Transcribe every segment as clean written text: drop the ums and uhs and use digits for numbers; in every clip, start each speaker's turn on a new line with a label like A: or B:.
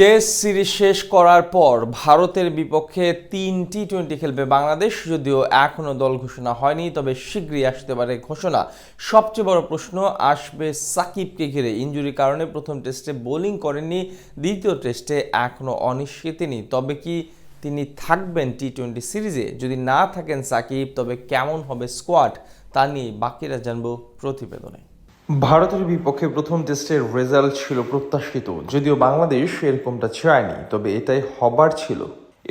A: Test series শেষ করার পর ভারতের বিপক্ষে 3 টি-20 খেলবে বাংলাদেশ। যদিও এখনও দল ঘোষণা হয়নি, তবে শীঘ্রই আসতে পারে ঘোষণা। সবচেয়ে বড় প্রশ্ন আসবে সাকিবকে ঘিরে। ইনজুরির কারণে প্রথম টেস্টে বোলিং করেননি, দ্বিতীয় টেস্টে এখনও অনিশ্চিত তিনি। তবে কি তিনি থাকবেন টি-20 সিরিজে? যদি না থাকেন সাকিব, তবে কেমন হবে স্কোয়াড, তা নিয়ে বাকিরা জানবো প্রতিবেদনে। ভারতের বিপক্ষে প্রথম টেস্টের রেজাল্ট ছিল প্রত্যাশিত। যদিও বাংলাদেশ এরকমটা চায়নি, তবে এটাই হবার ছিল।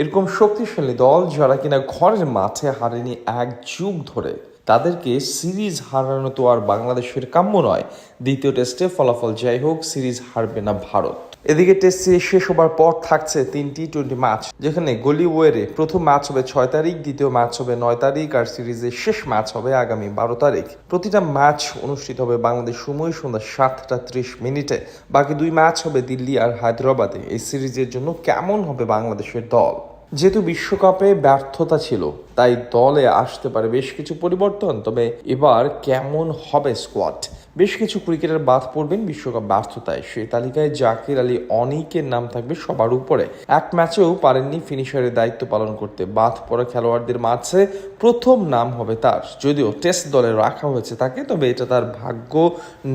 A: এরকম শক্তিশালী দল যারা কিনা ঘরের মাঠে হারেনি এক যুগ ধরে, তাদেরকে সিরিজ হারানো তো আর বাংলাদেশের কাম্য নয়। দ্বিতীয় টেস্টে ফলাফল যাই হোক, সিরিজ হারবে না ভারত। এদিকে টেস্ট সিরিজ শেষ হবার পর থাকছে 3 টি-20 ম্যাচ, যেখানে গলিওয়েরে প্রথম ম্যাচ হবে 6 তারিখ, দ্বিতীয় ম্যাচ হবে 9 তারিখ, আর সিরিজের শেষ ম্যাচ হবে আগামী 12 তারিখ। প্রতিটা ম্যাচ অনুষ্ঠিত হবে বাংলাদেশ সময় সন্ধ্যা 7টা 30 মিনিটে। বাকি 2 ম্যাচ হবে দিল্লি আর হায়দ্রাবাদে। এই সিরিজের জন্য কেমন হবে বাংলাদেশের দল? যেহেতু বিশ্বকাপে ব্যর্থতা ছিল, তাই দলে আসতে পারে বেশ কিছু পরিবর্তন। তবে এবার কেমন হবে স্কোয়াড? বেশ কিছু ক্রিকেটার বাদ পড়বেন বিশ্বকাপ ব্যর্থতায়। সেই তালিকায় জাকির আলী অনেকের নাম থাকবে সবার উপরে। এক ম্যাচেও পারেননি ফিনিশারের দায়িত্ব পালন করতে। বাদ পড়া খেলোয়াড়দের মাঝে প্রথম নাম হবে তার। যদিও টেস্ট দলে রাখা হয়েছে তাকে, তবে এটা তার ভাগ্য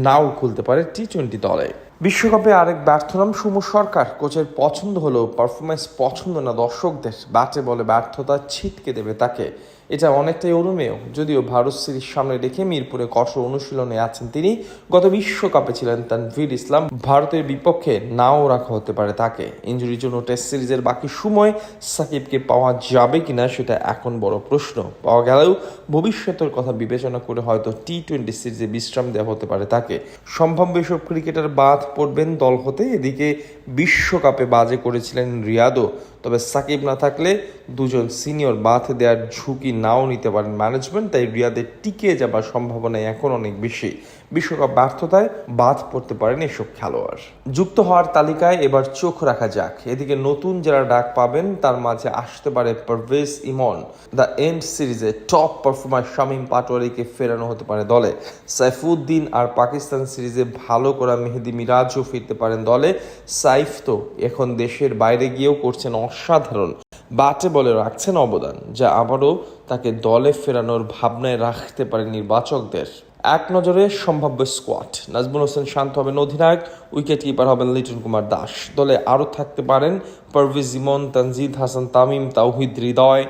A: নাও খুলতে পারে টি-20 দলে। বিশ্বকাপে আরেক ব্যর্থ নাম সৌম্য সরকার। কোচের পছন্দ হলেও পারফরমেন্স পছন্দ না দর্শকদের। ব্যাটে বলে ব্যর্থতা ছিটকে দেবে তাকে, এটা অনেকটাই অনুমেয়। যদিও ভারত সিরিজ সামনে রেখে মিরপুরে কঠোর অনুশীলনে আছেন তিনি। গত বিশ্বকাপে ছিলেন তানভীর ইসলাম। ভারতের বিপক্ষে নাও রাখা হতে পারে তাকে। ইনজুরির জন্য টেস্ট সিরিজের বাকি সময় সাকিবকে পাওয়া যাবে কিনা সেটা এখন বড় প্রশ্ন। পাওয়া গেলেও ভবিষ্যতের কথা বিবেচনা করে হয়তো টি-20 সিরিজে বিশ্রাম দেওয়া হতে পারে তাকে। সম্ভাব্য এসব ক্রিকেটার বাদ পড়বেন দল হতে। এদিকে বিশ্বকাপে বাজে করেছিলেন রিয়াদও। তবে সাকিব না থাকলে দুজন সিনিয়র বাদ দেওয়ার ঝুঁকি নাও নিতে পারেন ম্যানেজমেন্ট। তাই রিয়াদে টিকে যাবার সম্ভাবনা এখন অনেক বেশি। বিশ্বকাপ ব্যর্থতায় বাদ পড়তে পারেন এসব খেলোয়াড়। যুক্ত হওয়ার তালিকায় এবার চোখ রাখা যাক। এদিকে নতুন যারা ডাক পাবেন তার মাঝে আসতে পারে পারভেজ ইমন। দ্য এন্ড সিরিজে টপ পারফর্মার শামীম পাটোয়ারিকে ফেরানো হতে পারে দলে। সাইফুদ্দিন আর পাকিস্তান সিরিজে ভালো করা মেহেদী মিরাজও ফিরতে পারেন দলে। সাইফ তো এখন দেশের বাইরে গিয়েও করছেন অসাধারণ। ব্যাটে বলে রাখছেন অবদান, যা আবারও তাকে দলে ফেরানোর ভাবনায় রাখতে পারে নির্বাচকদের। এক নজরে সম্ভাব্য স্কোয়াড: নাজমুল হোসেন শান্ত হবেন অধিনায়ক, উইকেট কিপার হবেন লিটন কুমার দাস। দলে আরও থাকতে পারেন পারভেজ ইমন, তানজিদ হাসান তামিম, তাওহিদ হৃদয়,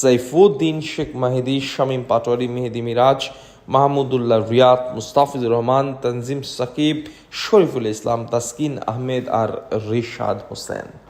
A: সাইফুদ্দিন, শেখ মাহিদি, শামীম পাটোয়ারি, মেহেদী মিরাজ, মাহমুদুল্লাহ রিয়াদ, মুস্তাফিজুর রহমান, তানজিম সাকিব, শরীফুল ইসলাম, তাসকিন আহমেদ আর রিশাদ হোসেন।